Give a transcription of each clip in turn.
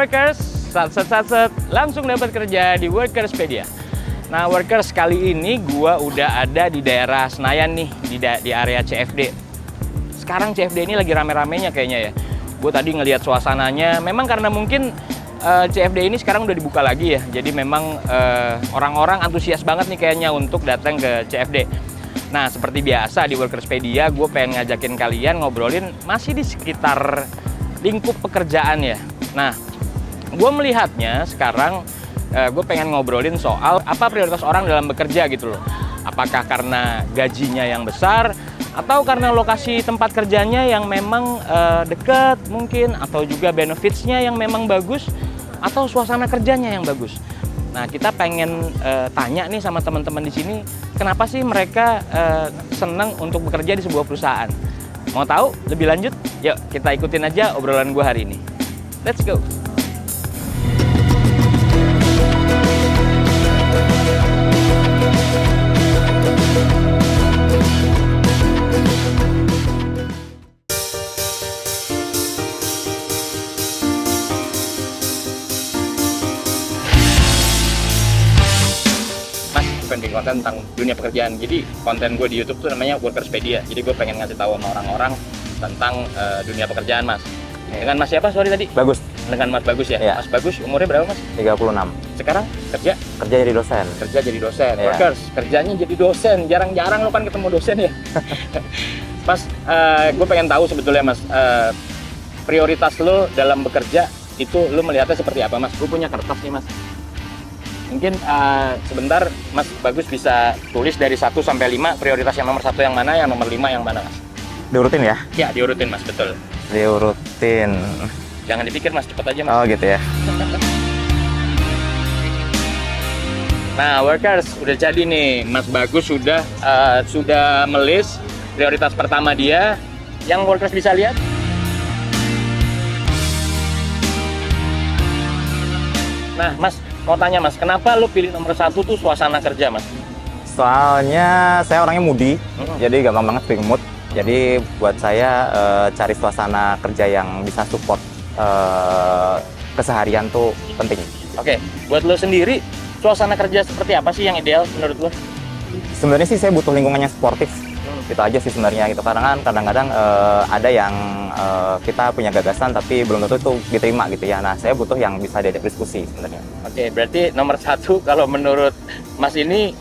workers, sat, langsung dapat kerja di Workerspedia. Nah, workers, kali ini gua udah ada di daerah Senayan nih, di area CFD. Sekarang CFD ini lagi rame-ramenya kayaknya ya. Gue tadi ngelihat suasananya, memang karena mungkin CFD ini sekarang udah dibuka lagi ya. Jadi memang orang-orang antusias banget nih kayaknya untuk datang ke CFD. Nah, seperti biasa di Workerspedia, gue pengen ngajakin kalian ngobrolin masih di sekitar lingkup pekerjaan ya. Nah, gue melihatnya sekarang gue pengen ngobrolin soal apa prioritas orang dalam bekerja gitu loh. Apakah karena gajinya yang besar, atau karena lokasi tempat kerjanya yang memang dekat mungkin, atau juga benefitsnya yang memang bagus, atau suasana kerjanya yang bagus. Nah, kita pengen tanya nih sama teman-teman di sini, kenapa sih mereka senang untuk bekerja di sebuah perusahaan? Mau tahu lebih lanjut? Yuk, kita ikutin aja obrolan gue hari ini. Let's go! Bikin konten tentang dunia pekerjaan. Jadi konten gue di YouTube tuh namanya Workerspedia. Jadi gue pengen ngasih tahu sama orang-orang tentang dunia pekerjaan, Mas. Dengan Mas siapa? Sorry tadi. Bagus. Dengan Mas Bagus ya? Iya. Mas Bagus umurnya berapa, Mas? 36. Sekarang kerja? Kerja jadi dosen. Kerja jadi dosen. Iya. Workers, kerjanya jadi dosen. Jarang-jarang lo kan ketemu dosen ya. Mas, gue pengen tahu sebetulnya, Mas, prioritas lo dalam bekerja itu lo melihatnya seperti apa, Mas? Gue punya kertas nih, Mas. Mungkin sebentar Mas Bagus bisa tulis dari 1 sampai 5 prioritas yang nomor 1 yang mana, yang nomor 5 yang mana, Mas? Diurutin ya? Ya, diurutin, Mas, betul. Diurutin. Jangan dipikir, Mas, cepet aja, Mas. Oh gitu ya. Nah, workers, udah jadi nih. Mas Bagus sudah melis prioritas pertama dia. Yang workers bisa lihat. Nah, Mas, mau tanya, Mas, kenapa lu pilih nomor 1 tuh suasana kerja, Mas? Soalnya saya orangnya moody, jadi gampang banget swing mood. Jadi buat saya cari suasana kerja yang bisa support keseharian tuh penting. Oke, buat lo sendiri, suasana kerja seperti apa sih yang ideal menurut lo? Sebenarnya sih saya butuh lingkungan yang sportif. Itu aja sih sebenarnya gitu. Karena kan kadang-kadang ada yang kita punya gagasan tapi belum tentu itu diterima gitu ya. Nah, saya butuh yang bisa diajak diskusi sebenarnya. Oke, berarti nomor 1 kalau menurut Mas ini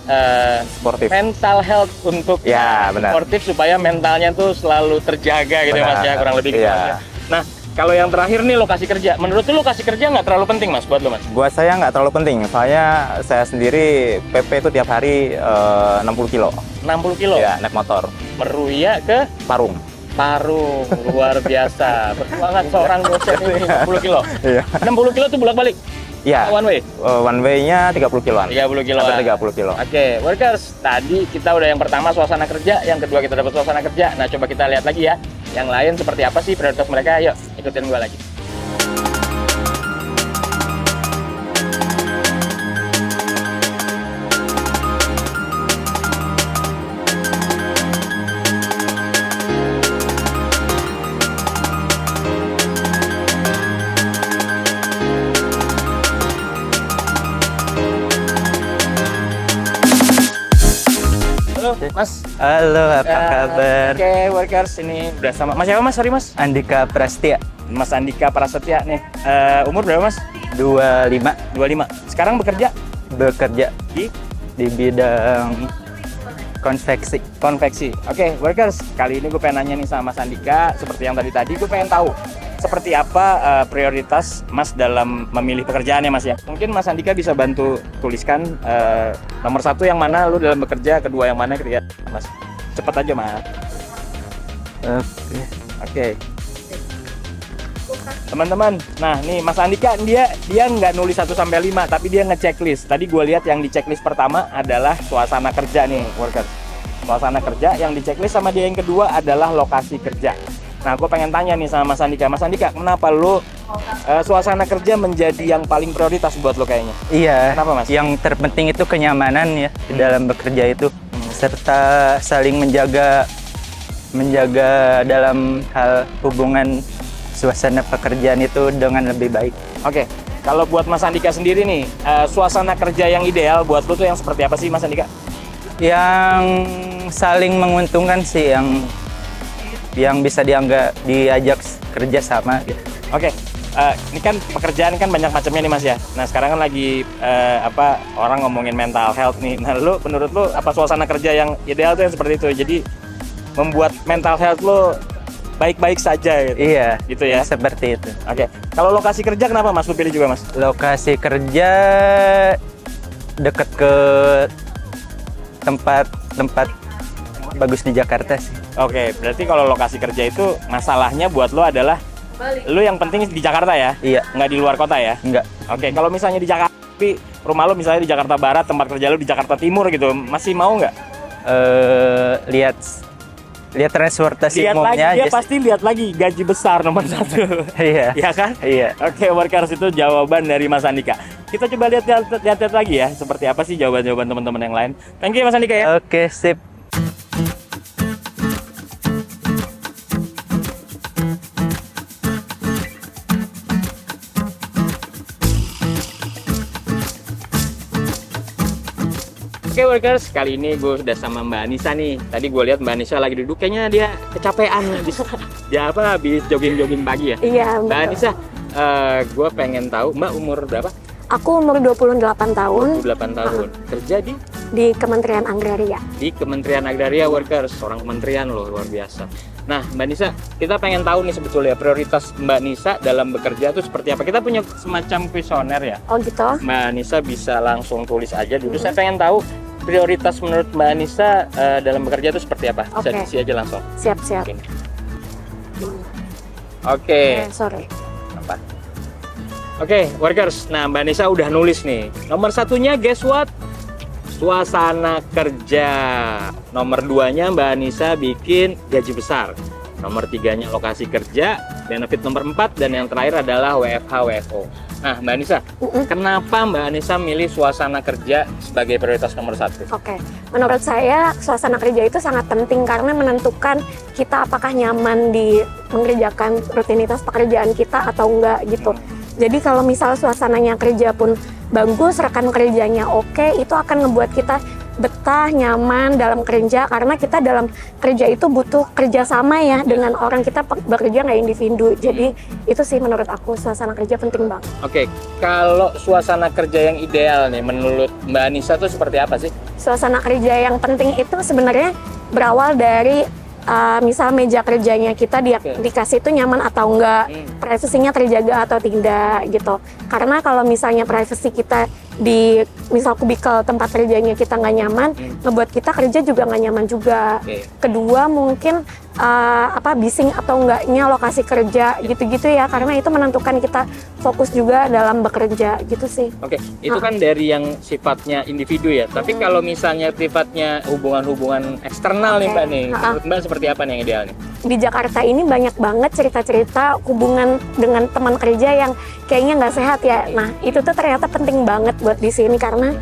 Sportif. mental health untuk Ya, benar. sportif supaya mentalnya tuh selalu terjaga gitu ya, Mas ya, kurang lebih gitu, Iya. Mas ya. Nah, kalau yang terakhir nih lokasi kerja, menurut lu lokasi kerja nggak terlalu penting, Mas, buat lo, Mas? Buat saya nggak terlalu penting. Saya sendiri PP itu tiap hari 60 kilo. 60 kilo? Ya, naik motor. Meruya ke Parung. Parung, luar biasa. Perjuangan seorang dosen ini 60 kilo. Iya. 60 kilo tuh bolak-balik? Iya. One way? One way-nya 30 kiloan. 30 kilo. Sampai 30 kilo. Oke, workers, tadi kita udah yang pertama suasana kerja, yang kedua kita dapat suasana kerja. Nah, coba kita lihat lagi ya. Yang lain seperti apa sih prioritas mereka? Yuk, ikutin gua lagi. Halo, Mas. Halo, apa kabar? Oke, workers, ini udah sama Mas siapa, Mas? Sorry, Mas. Andika Prastia, Mas Andika Prasetya nih. Umur berapa, Mas? 25, 25. Sekarang bekerja bekerja di bidang konveksi. konveksi. Oke, workers, kali ini gue pengen nanya nih sama Mas Andika, seperti yang tadi gue pengen tahu seperti apa prioritas Mas dalam memilih pekerjaan ya, Mas ya. Mungkin Mas Andika bisa bantu tuliskan nomor 1 yang mana lu dalam bekerja, kedua yang mana gitu ya, Mas. Cepet aja, Mas. Oke. Teman-teman, nah nih Mas Andika dia nggak nulis 1 sampai 5, tapi dia nge-checklist. Tadi gue lihat yang di checklist pertama adalah suasana kerja nih, workers. Suasana kerja, yang di checklist sama dia yang kedua adalah lokasi kerja. Nah, gue pengen tanya nih sama Mas Andika. Mas Andika, kenapa lo suasana kerja menjadi yang paling prioritas buat lo kayaknya? Iya, Kenapa, Mas? yang terpenting itu kenyamanan ya di dalam bekerja itu, serta saling menjaga dalam hal hubungan suasana pekerjaan itu dengan lebih baik. Oke, kalau buat Mas Andika sendiri nih, suasana kerja yang ideal buat lu tuh yang seperti apa sih Mas Andika? Yang saling menguntungkan sih, yang bisa diajak kerja sama gitu. Oke, ini kan pekerjaan kan banyak macamnya nih Mas ya. Nah sekarang kan lagi orang ngomongin mental health nih. Nah menurut lu apa suasana kerja yang ideal tuh yang seperti itu? Jadi membuat mental health lu baik-baik saja gitu. Iya, gitu ya. Seperti itu. Oke, kalau lokasi kerja kenapa Mas lu pilih juga Mas? Lokasi kerja dekat ke tempat bagus di Jakarta sih. Oke, berarti kalau lokasi kerja itu masalahnya buat lu adalah lu yang penting di Jakarta ya? Iya. Nggak di luar kota ya? Enggak. Oke, kalau misalnya di Jakarta, tapi rumah lu misalnya di Jakarta Barat, tempat kerja lu di Jakarta Timur gitu, masih mau nggak? Lihat transportasi Lihat lagi, umumnya dia aja sih. pasti lihat lagi gaji besar nomor 1. Iya. Iya kan? Iya. Oke, workers itu jawaban dari Mas Andika. Kita coba lihat lagi ya, seperti apa sih jawaban-jawaban teman-teman yang lain. Thank you Mas Andika ya. Oke, sip. Oke workers, kali ini gue udah sama Mbak Anissa nih. Tadi gue lihat Mbak Anissa lagi duduk, kayaknya dia kecapean habis jogging pagi ya. Iya, Mbak betul. Anissa, gue pengen tahu Mbak umur berapa? Aku umur 28 tahun 28 tahun. Kerja di Kementerian Agraria. di Kementerian Agraria workers, orang kementerian loh, luar biasa. Nah, Mbak Nisa, kita pengen tahu nih sebetulnya prioritas Mbak Nisa dalam bekerja itu seperti apa. Kita punya semacam kuesioner ya. Oh gitu? Mbak Nisa bisa langsung tulis aja dulu. Saya pengen tahu prioritas menurut Mbak Nisa dalam bekerja itu seperti apa. Bisa Oke. diisi aja langsung. Siap-siap. Oke. Sorry. Apa? Oke, workers. Nah, Mbak Nisa udah nulis nih. Nomor satunya, guess what? Suasana kerja. Nomor 2-nya Mbak Nisa bikin gaji besar. Nomor 3-nya lokasi kerja. Benefit nomor 4 dan yang terakhir adalah WFH WFO. Nah, Mbak Nisa, kenapa Mbak Nisa milih suasana kerja sebagai prioritas nomor 1? Oke. Menurut saya suasana kerja itu sangat penting karena menentukan kita apakah nyaman di mengerjakan rutinitas pekerjaan kita atau enggak gitu. Jadi kalau misal suasananya kerja pun bagus, rekan kerjanya oke, itu akan ngebuat kita betah, nyaman dalam kerja karena kita dalam kerja itu butuh kerjasama ya dengan orang, kita bekerja nggak individu. Jadi itu sih menurut aku suasana kerja penting banget. Oke, kalau suasana kerja yang ideal nih menurut Mbak Nisa itu seperti apa sih? Suasana kerja yang penting itu sebenarnya berawal dari misal meja kerjanya kita dikasih itu nyaman atau enggak, privasinya terjaga atau tidak gitu. Karena kalau misalnya privasi kita di misal kubikel tempat kerjanya kita nggak nyaman, ngebuat kita kerja juga nggak nyaman juga. Kedua mungkin bising atau enggaknya lokasi kerja gitu-gitu ya, karena itu menentukan kita fokus juga dalam bekerja gitu sih. Oke, itu kan dari yang sifatnya individu ya. Tapi kalau misalnya sifatnya hubungan-hubungan eksternal nih Mbak nih, menurut Mbak seperti apa nih yang ideal nih? Di Jakarta ini banyak banget cerita-cerita hubungan dengan teman kerja yang kayaknya nggak sehat ya. Nah, itu tuh ternyata penting banget buat di sini karena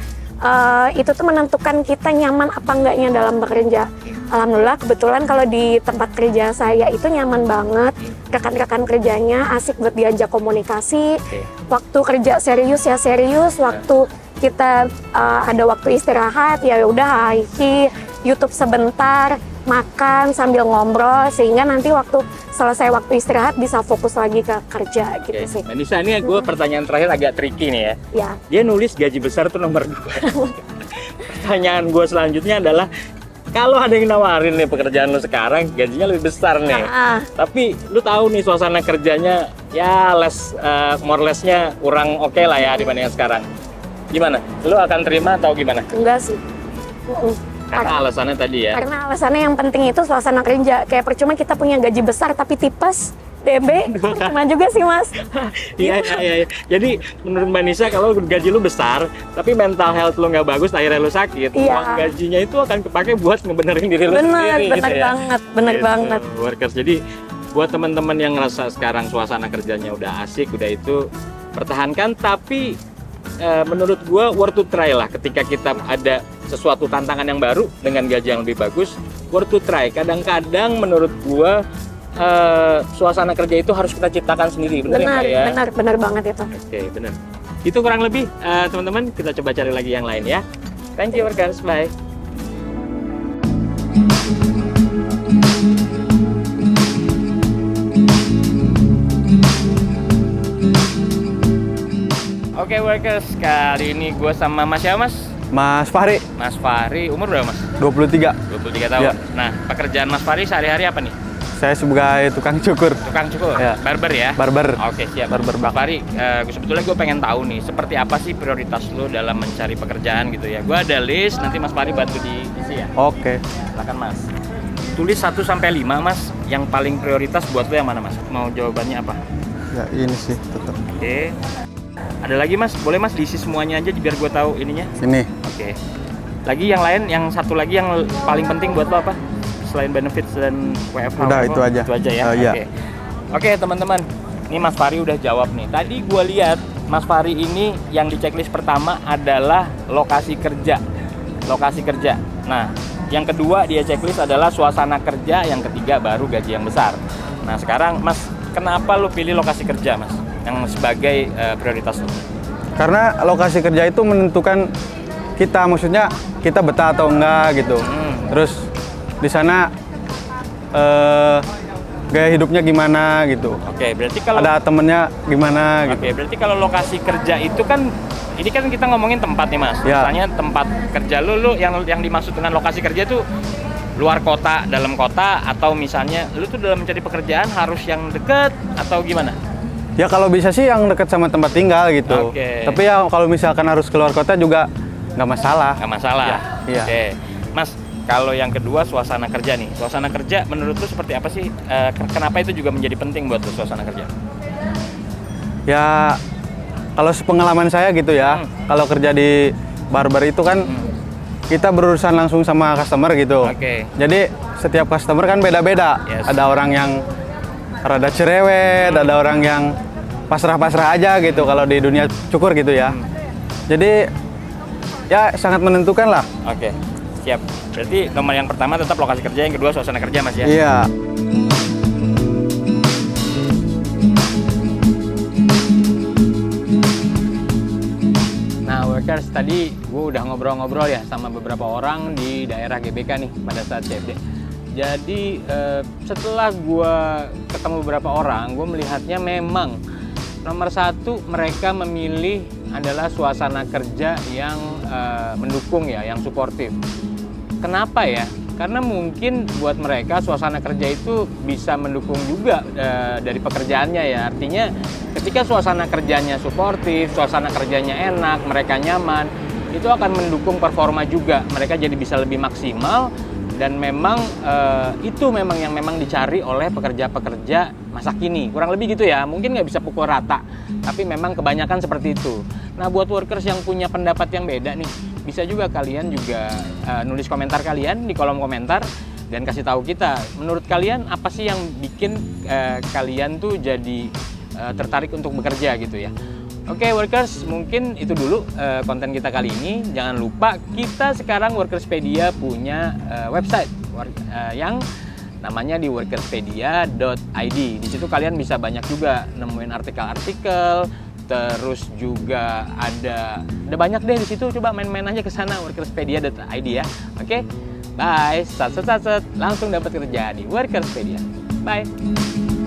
itu tuh menentukan kita nyaman apa enggaknya dalam bekerja. Alhamdulillah kebetulan kalau di tempat kerja saya itu nyaman banget, rekan-rekan kerjanya asik buat diajak komunikasi. Waktu kerja serius ya serius, waktu kita ada waktu istirahat ya udah hihi, YouTube sebentar, makan sambil ngobrol sehingga nanti waktu selesai waktu istirahat bisa fokus lagi ke kerja gitu sih. Mbak Nisa, ini gue pertanyaan terakhir agak tricky nih ya. Ya. Dia nulis gaji besar tuh nomor 2. Pertanyaan gue selanjutnya adalah kalau ada yang nawarin nih pekerjaan lu sekarang gajinya lebih besar nih, tapi lu tahu nih suasana kerjanya ya more less-nya kurang oke lah ya dibanding yang sekarang. Gimana? Lu akan terima atau gimana? Enggak sih. Karena alasannya tadi ya. Karena alasannya yang penting itu suasana kerja. Kayak percuma kita punya gaji besar tapi tipes, DB, percuma juga sih Mas. Iya. Jadi menurut Mbak Nisa kalau gaji lu besar tapi mental health lu nggak bagus, akhirnya lu sakit, uang gajinya itu akan kepake buat ngebenerin diri lu sendiri. Bener banget. Workers, jadi buat teman-teman yang ngerasa sekarang suasana kerjanya udah asik, udah itu pertahankan, tapi menurut gua worth to try lah ketika kita ada sesuatu tantangan yang baru dengan gaji yang lebih bagus, worth to try. Kadang-kadang menurut gua suasana kerja itu harus kita ciptakan sendiri, benar ya Kak ya? Benar banget itu. Oke, benar. Itu kurang lebih teman-teman, kita coba cari lagi yang lain ya. Thank you workers, bye. Oke workers, kali ini gue sama Mas siapa Mas? Mas Fahri, Mas Fahri, umur berapa Mas? 23. 23 tahun. Ya. Nah, pekerjaan Mas Fahri sehari-hari apa nih? Saya sebagai tukang cukur. Tukang cukur? Ya. Barber ya? Barber. Oke, siap. Barber Mas Fahri, sebetulnya gue pengen tahu nih, seperti apa sih prioritas lo dalam mencari pekerjaan gitu ya? Gue ada list, nanti Mas Fahri bantu diisi ya. Oke. Silakan Mas. Tulis 1 sampai 5 Mas, yang paling prioritas buat lo yang mana Mas? Mau jawabannya apa? Ya ini sih tetap. Oke. Ada lagi Mas? Boleh Mas diisi semuanya aja biar gue tahu ininya. Ini. Oke. Lagi yang lain, yang satu lagi yang paling penting buat lo apa? Selain benefits dan WFH. Udah, itu aja. Itu aja ya. Iya. Oke. Oke, teman-teman. Ini Mas Fahri udah jawab nih. Tadi gue lihat Mas Fahri ini yang di checklist pertama adalah lokasi kerja. Lokasi kerja. Nah, yang kedua dia checklist adalah suasana kerja, yang ketiga baru gaji yang besar. Nah, sekarang Mas, kenapa lo pilih lokasi kerja, Mas? Yang sebagai prioritas lo? Karena lokasi kerja itu menentukan kita, maksudnya kita betah atau enggak gitu. Terus di sana gaya hidupnya gimana gitu. Oke, berarti kalau Ada temennya gimana gitu. Oke, berarti kalau lokasi kerja itu kan, ini kan kita ngomongin tempat nih Mas. Ya. Misalnya tempat kerja lu yang dimaksud dengan lokasi kerja itu luar kota, dalam kota, atau misalnya lu tuh dalam mencari pekerjaan harus yang deket atau gimana? Ya kalau bisa sih yang dekat sama tempat tinggal gitu. Oke. Tapi ya kalau misalkan harus keluar kota juga nggak masalah. Nggak masalah. Iya. Oke, Mas. Kalau yang kedua suasana kerja nih. Suasana kerja menurut lu seperti apa sih? Kenapa itu juga menjadi penting buat lu suasana kerja? Ya kalau sepengalaman saya gitu ya, kalau kerja di barber itu kan kita berurusan langsung sama customer gitu. Oke. Jadi setiap customer kan beda-beda. Yes. Ada orang yang rada cerewet, ada orang yang pasrah-pasrah aja gitu kalau di dunia cukur gitu ya. Jadi ya sangat menentukan lah. Oke, siap. Berarti nomor yang pertama tetap lokasi kerja, yang kedua suasana kerja Mas ya? Iya. Nah, workers, tadi gue udah ngobrol-ngobrol ya sama beberapa orang di daerah GBK nih pada saat CFD. Jadi setelah gue ketemu beberapa orang, gue melihatnya memang nomor satu mereka memilih adalah suasana kerja yang mendukung ya, yang suportif. Kenapa ya? Karena mungkin buat mereka suasana kerja itu bisa mendukung juga dari pekerjaannya ya. Artinya ketika suasana kerjanya suportif, suasana kerjanya enak, mereka nyaman, itu akan mendukung performa juga. Mereka jadi bisa lebih maksimal dan memang itu memang yang memang dicari oleh pekerja-pekerja masa kini. Kurang lebih gitu ya. Mungkin nggak bisa pukul rata, tapi memang kebanyakan seperti itu. Nah, buat workers yang punya pendapat yang beda nih, bisa juga kalian juga nulis komentar kalian di kolom komentar dan kasih tahu kita, menurut kalian apa sih yang bikin kalian tuh jadi tertarik untuk bekerja gitu ya. Oke workers, mungkin itu dulu konten kita kali ini. Jangan lupa kita sekarang Workerspedia punya website yang namanya di workerspedia.id. Di situ kalian bisa banyak juga nemuin artikel-artikel, terus juga ada banyak deh di situ. Coba main-main aja ke sana workerspedia.id ya. Oke, bye. Sat langsung dapat kerja di Workerspedia. Bye.